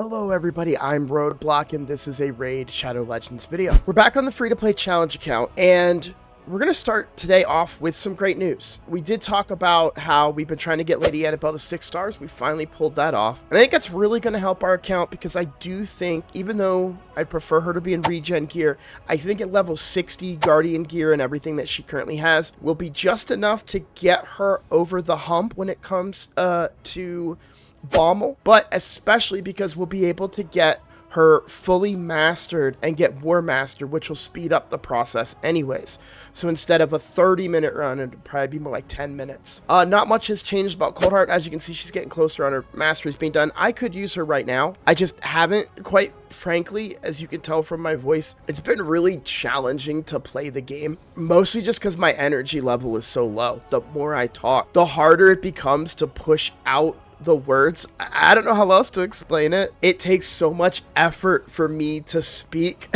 Hello everybody, I'm Roadblock and this is a Raid Shadow Legends video. We're back on the free-to-play challenge account and we're going to start today off with some great news. We did talk about how we've been trying to get Lady Anabelle to 6 stars. We finally pulled that off. And I think that's really going to help our account because I do think, even though I'd prefer her to be in regen gear, I think at level 60 Guardian gear and everything that she currently has will be just enough to get her over the hump when it comes to Bommal, but especially because we'll be able to get her fully mastered and get War Master, which will speed up the process anyways. So instead of a 30-minute run, it'll probably be more like 10 minutes. Not much has changed about Coldheart. As you can see, she's getting closer on her masteries being done. I could use her right now. I just haven't, quite frankly, as you can tell from my voice. It's been really challenging to play the game, mostly just because my energy level is so low. The more I talk, the harder it becomes to push out the words. I don't know how else to explain it. It takes so much effort for me to speak.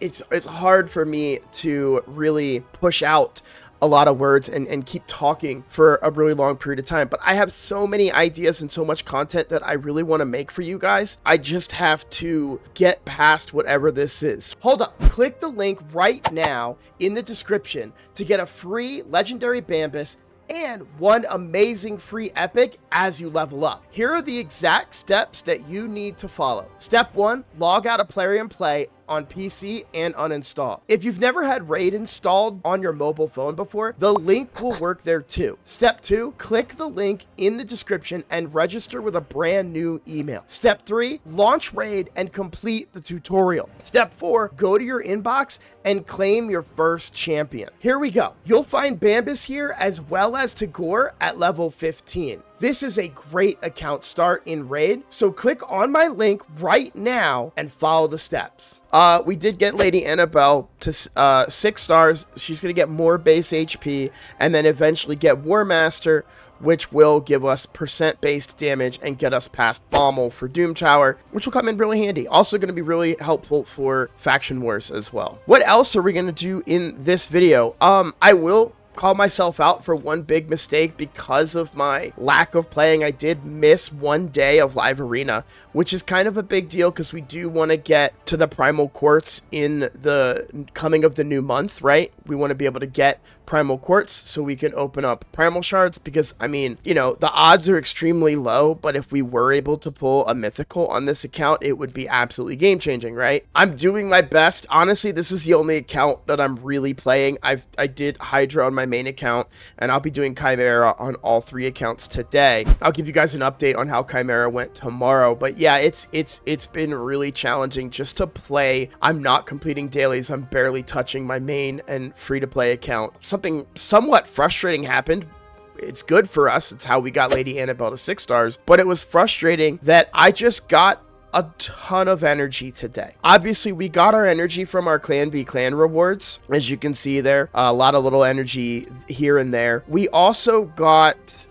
It's hard for me to really push out a lot of words and keep talking for a really long period of time. But I have so many ideas and so much content that I really want to make for you guys. I just have to get past whatever this is. Hold up. Click the link right now in the description to get a free legendary Bambus and one amazing free epic as you level up. Here are the exact steps that you need to follow. Step 1, log out of Plarium Play on PC and uninstall. If you've never had Raid installed on your mobile phone before, the link will work there too. Step 2, click the link in the description and register with a brand new email. Step 3, launch Raid and complete the tutorial. Step 4, go to your inbox and claim your first champion. Here we go. You'll find Bambus here as well as Tagoar at level 15. This is a great account start in Raid, so click on my link right now and follow the steps. We did get Lady Anabelle to 6 stars. She's going to get more base HP and then eventually get War Master, which will give us percent-based damage and get us past Bommal for Doom Tower, which will come in really handy. Also going to be really helpful for Faction Wars as well. What else are we going to do in this video? I will call myself out for one big mistake because of my lack of playing. I did miss one day of live arena, which is kind of a big deal because we do want to get to the primal quartz in the coming of the new month, right? We want to be able to get primal quartz so we can open up primal shards because, I mean, you know, the odds are extremely low, but if we were able to pull a mythical on this account, it would be absolutely game changing, right? I'm doing my best. Honestly, this is the only account that I'm really playing. I did Hydra on my main account and I'll be doing Chimera on all 3 accounts today. I'll give you guys an update on how Chimera went tomorrow, but yeah, it's been really challenging just to play. I'm not completing dailies. I'm barely touching my main and free-to-play account. Something somewhat frustrating happened. It's good for us. It's how we got Lady Anabelle to 6 stars, but it was frustrating that I just got a ton of energy today. Obviously, we got our energy from our Clan v Clan rewards, as you can see there. A lot of little energy here and there. We also got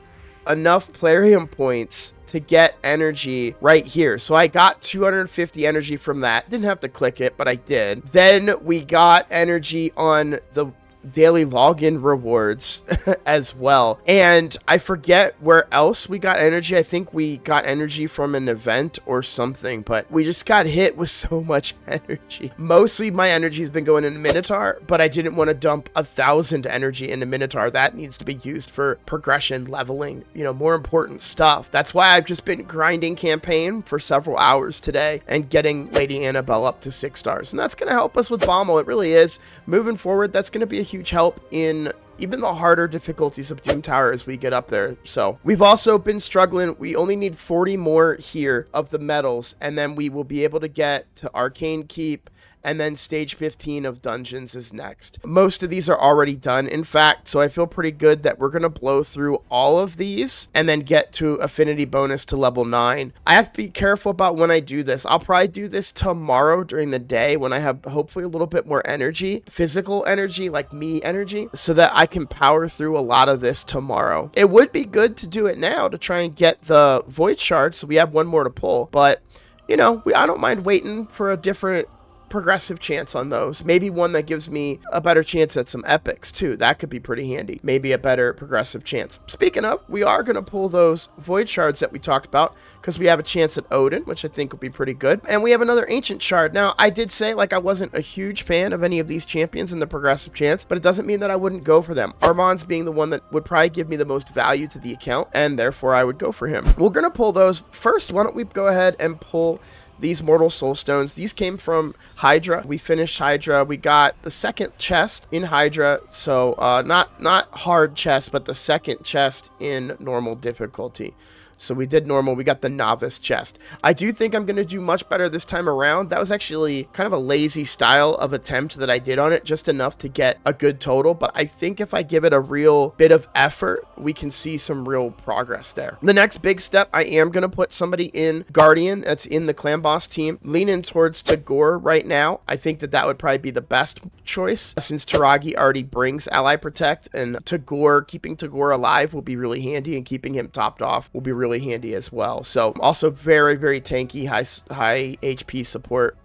enough Plarium points to get energy right here. So I got 250 energy from that. Didn't have to click it, but I did. Then we got energy on the daily login rewards as well, and I forget where else we got energy. I think we got energy from an event or something, but we just got hit with so much energy. Mostly my energy has been going into Minotaur, but I didn't want to dump 1,000 energy into Minotaur. That needs to be used for progression, leveling, you know, more important stuff. That's why I've just been grinding campaign for several hours today and getting Lady Anabelle up to 6 stars, and that's going to help us with Bommal. It really is. Moving forward, that's going to be a huge help in even the harder difficulties of Doom Tower as we get up there. So we've also been struggling. We only need 40 more here of the medals, and then we will be able to get to Arcane Keep, and then stage 15 of dungeons is next. Most of these are already done, in fact, so I feel pretty good that we're going to blow through all of these and then get to affinity bonus to level 9. I have to be careful about when I do this. I'll probably do this tomorrow during the day when I have hopefully a little bit more energy, physical energy, like me energy, so that I can power through a lot of this tomorrow. It would be good to do it now to try and get the void shard, so we have one more to pull, but you know, I don't mind waiting for a different progressive chance on those. Maybe one that gives me a better chance at some epics too. That could be pretty handy. Maybe a better progressive chance. Speaking of, we are going to pull those void shards that we talked about because we have a chance at Odin, which I think would be pretty good. And we have another ancient shard. Now, I did say like I wasn't a huge fan of any of these champions in the progressive chance, but it doesn't mean that I wouldn't go for them. Armand's being the one that would probably give me the most value to the account, and therefore I would go for him. We're going to pull those. First, why don't we go ahead and pull these Mortal Soul Stones. These came from Hydra. We finished Hydra. We got the second chest in Hydra. So not hard chest, but the second chest in normal difficulty. So we did normal. We got the novice chest. I do think I'm going to do much better this time around. That was actually kind of a lazy style of attempt that I did on it, just enough to get a good total. But I think if I give it a real bit of effort, we can see some real progress there. The next big step, I am going to put somebody in Guardian that's in the Clan Boss team. Leaning towards Tagoar right now. I think that would probably be the best choice since Taragi already brings Ally Protect, and Tagoar, keeping Tagoar alive will be really handy, and keeping him topped off will be really handy as well. So also very, very tanky, high HP support.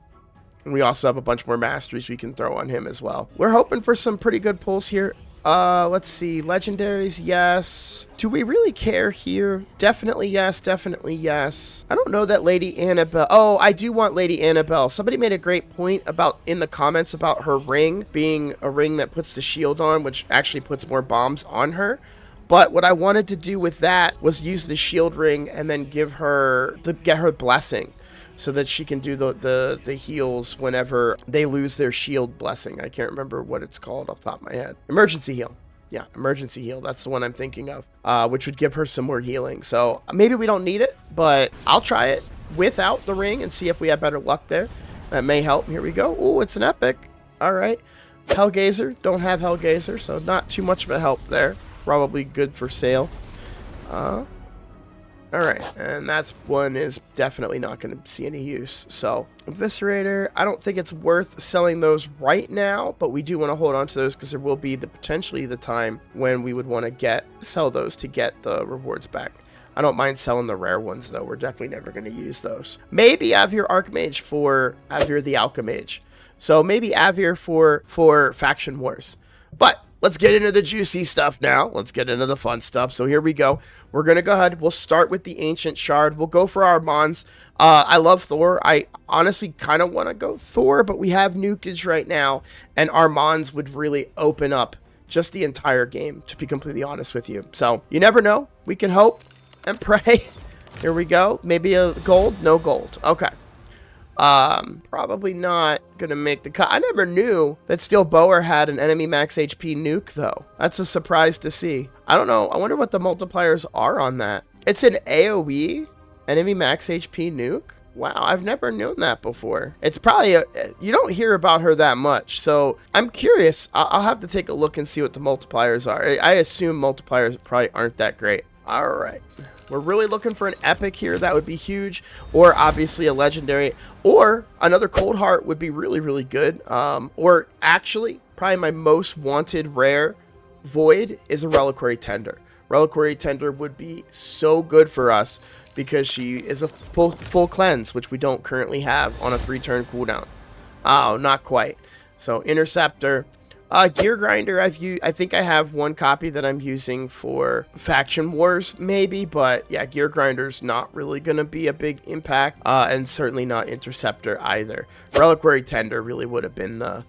And we also have a bunch more masteries we can throw on him as well. We're hoping for some pretty good pulls here. Let's see. Legendaries, yes. Do we really care here? Definitely yes, definitely yes. I don't know that Lady Anabelle. Oh, I do want Lady Anabelle. Somebody made a great point about in the comments about her ring being a ring that puts the shield on, which actually puts more bombs on her. But what I wanted to do with that was use the shield ring and then get her blessing so that she can do the heals whenever they lose their shield blessing. I can't remember what it's called off the top of my head. Emergency heal. Yeah, emergency heal. That's the one I'm thinking of, which would give her some more healing. So maybe we don't need it, but I'll try it without the ring and see if we have better luck there. That may help. Here we go. Oh, it's an epic. All right. Hellgazer. Don't have Hellgazer, so not too much of a help there. Probably good for sale. All right, and that's one is definitely not going to see any use. So Eviscerator, I don't think it's worth selling those right now, but we do want to hold on to those because there will be potentially the time when we would want to sell those to get the rewards back. I don't mind selling the rare ones though. We're definitely never going to use those. Maybe Avir Archmage for Avir the Alchemage. So maybe Avir for Faction Wars. But let's get into the juicy stuff now. Let's get into the fun stuff. So here we go. We're going to go ahead. We'll start with the Ancient Shard. We'll go for our Mons. I love Thor. I honestly kind of want to go Thor, but we have Nukage right now, and our Mons would really open up just the entire game, to be completely honest with you. So you never know. We can hope and pray. Here we go. Maybe a gold? No gold. Okay. Probably not gonna make the cut. I never knew that Steel Bower had an enemy max HP nuke though. That's a surprise to see. I don't know. I wonder what the multipliers are on that. It's an AoE enemy max HP nuke. Wow, I've never known that before. It's probably you don't hear about her that much, so I'm curious. I'll have to take a look and see what the multipliers are. I assume multipliers probably aren't that great. All right. We're really looking for an epic here. That would be huge. Or obviously a legendary. Or another Cold Heart would be really, really good. Or actually, probably my most wanted rare void is a Reliquary Tender. Reliquary Tender would be so good for us because she is a full cleanse, which we don't currently have on a 3-turn cooldown. Oh, not quite. So Interceptor. Gear Grinder, I think I have one copy that I'm using for Faction Wars, maybe, but yeah, Gear Grinder's not really going to be a big impact, and certainly not Interceptor either. Reliquary Tender really would have been the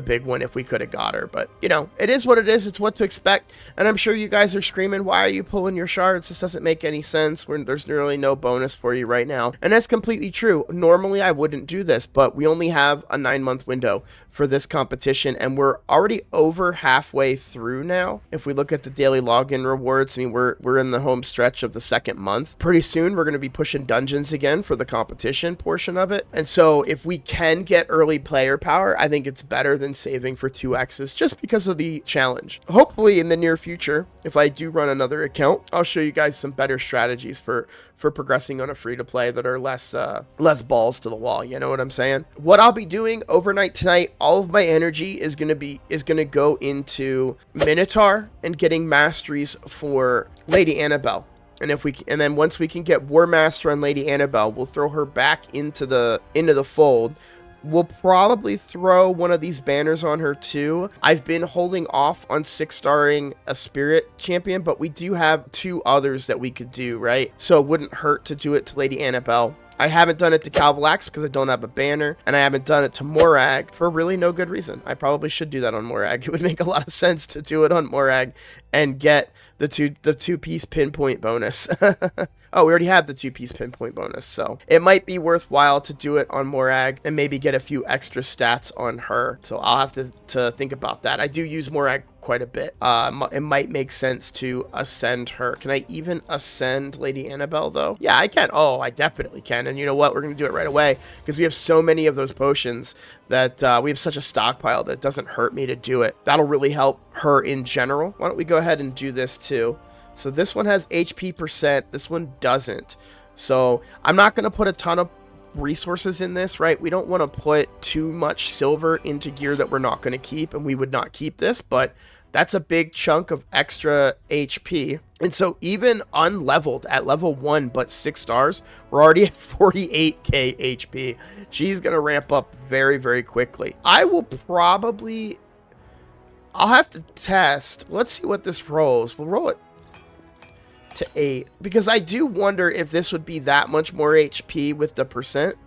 big one if we could have got her, but you know, it is what it is. It's what to expect, and I'm sure you guys are screaming, why are you pulling your shards? This doesn't make any sense. There's really no bonus for you right now, and that's completely true. Normally I wouldn't do this, but we only have a 9-month window for this competition, and we're already over halfway through now. If we look at the daily login rewards, I mean, we're in the home stretch of the 2nd month. Pretty soon we're going to be pushing dungeons again for the competition portion of it, and so if we can get early player power, I think it's better than saving for 2x's just because of the challenge. Hopefully in the near future, if I do run another account, I'll show you guys some better strategies for progressing on a free-to-play that are less balls to the wall. You know what I'm saying? What I'll be doing overnight tonight, all of my energy is gonna go into Minotaur and getting masteries for Lady Anabelle. And then once we can get War Master on Lady Anabelle, we'll throw her back into the fold. We'll probably throw one of these banners on her too. I've been holding off on 6-starring a spirit champion, but we do have 2 others that we could do, right? So it wouldn't hurt to do it to Lady Anabelle. I haven't done it to Calvalax because I don't have a banner, and I haven't done it to Morag for really no good reason. I probably should do that on Morag. It would make a lot of sense to do it on Morag and get the two-piece pinpoint bonus. Oh, we already have the 2-piece pinpoint bonus, so it might be worthwhile to do it on Morag and maybe get a few extra stats on her. So I'll have to think about that. I do use Morag quite a bit. It might make sense to ascend her. Can I even ascend Lady Anabelle, though? Yeah, I can. Oh, I definitely can. And you know what? We're going to do it right away because we have so many of those potions that we have such a stockpile that it doesn't hurt me to do it. That'll really help her in general. Why don't we go ahead and do this too? So this one has HP %. This one doesn't. So I'm not going to put a ton of resources in this, right? We don't want to put too much silver into gear that we're not going to keep, and we would not keep this, but that's a big chunk of extra HP. And so even unleveled at level 1 but 6 stars, we're already at 48k HP. She's going to ramp up very, very quickly. I'll have to test. Let's see what this rolls. We'll roll it to 8 because I do wonder if this would be that much more HP with the %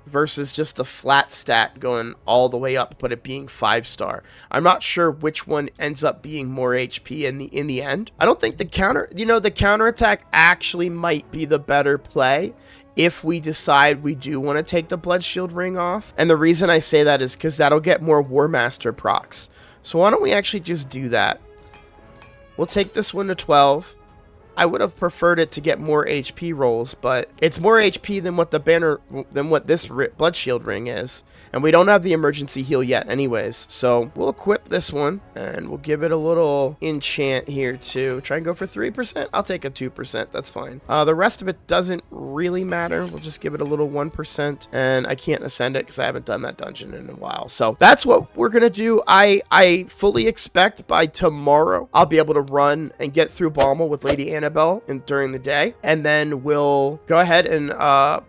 versus just the flat stat going all the way up but it being 5-star. I'm not sure which one ends up being more HP in the end. I don't think the counterattack actually might be the better play if we decide we do want to take the Blood Shield ring off. And the reason I say that is because that'll get more War Master procs. So why don't we actually just do that? We'll take this one to 12. I would have preferred it to get more HP rolls, but it's more HP than what this Blood Shield ring is. And we don't have the emergency heal yet anyways. So we'll equip this one and we'll give it a little enchant here too. Try and go for 3%. I'll take a 2%. That's fine. The rest of it doesn't really matter. We'll just give it a little 1%. And I can't ascend it because I haven't done that dungeon in a while. So that's what we're going to do. I fully expect by tomorrow I'll be able to run and get through Bommal with Lady Anabelle during the day. And then we'll go ahead and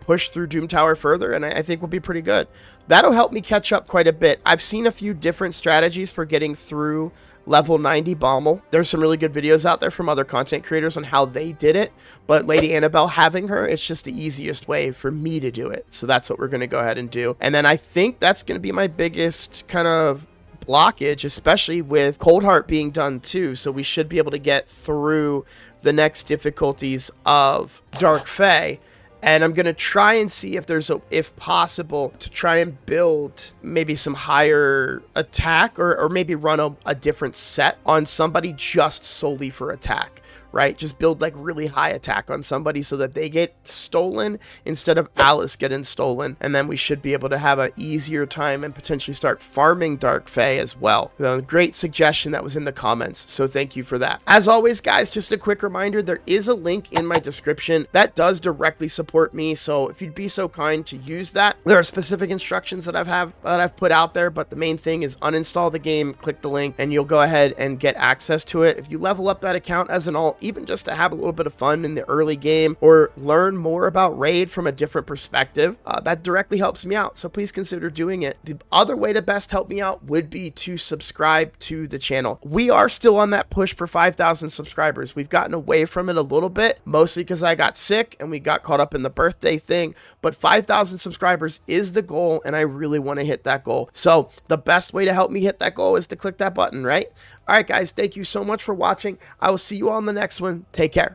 push through Doom Tower further. And I think we'll be pretty good. That'll help me catch up quite a bit. I've seen a few different strategies for getting through level 90 Bommal. There's some really good videos out there from other content creators on how they did it. But Lady Anabelle, having her, it's just the easiest way for me to do it. So that's what we're going to go ahead and do. And then I think that's going to be my biggest kind of blockage, especially with Cold Heart being done too. So we should be able to get through the next difficulties of Dark Fae. And I'm going to try and see if if possible, to try and build maybe some higher attack or maybe run a different set on somebody just solely for attack, right? Just build like really high attack on somebody so that they get stolen instead of Alice getting stolen. And then we should be able to have an easier time and potentially start farming Dark Fae as well. Great suggestion that was in the comments. So thank you for that. As always, guys, just a quick reminder, there is a link in my description that does directly support me. So if you'd be so kind to use that, there are specific instructions that I've put out there, but the main thing is uninstall the game, click the link, and you'll go ahead and get access to it. If you level up that account as an alt, even just to have a little bit of fun in the early game or learn more about Raid from a different perspective, that directly helps me out. So please consider doing it. The other way to best help me out would be to subscribe to the channel. We are still on that push for 5,000 subscribers. We've gotten away from it a little bit, mostly because I got sick and we got caught up in the birthday thing, but 5,000 subscribers is the goal, and I really want to hit that goal. So the best way to help me hit that goal is to click that button, right? All right, guys, thank you so much for watching. I will see you all in the next one. Take care.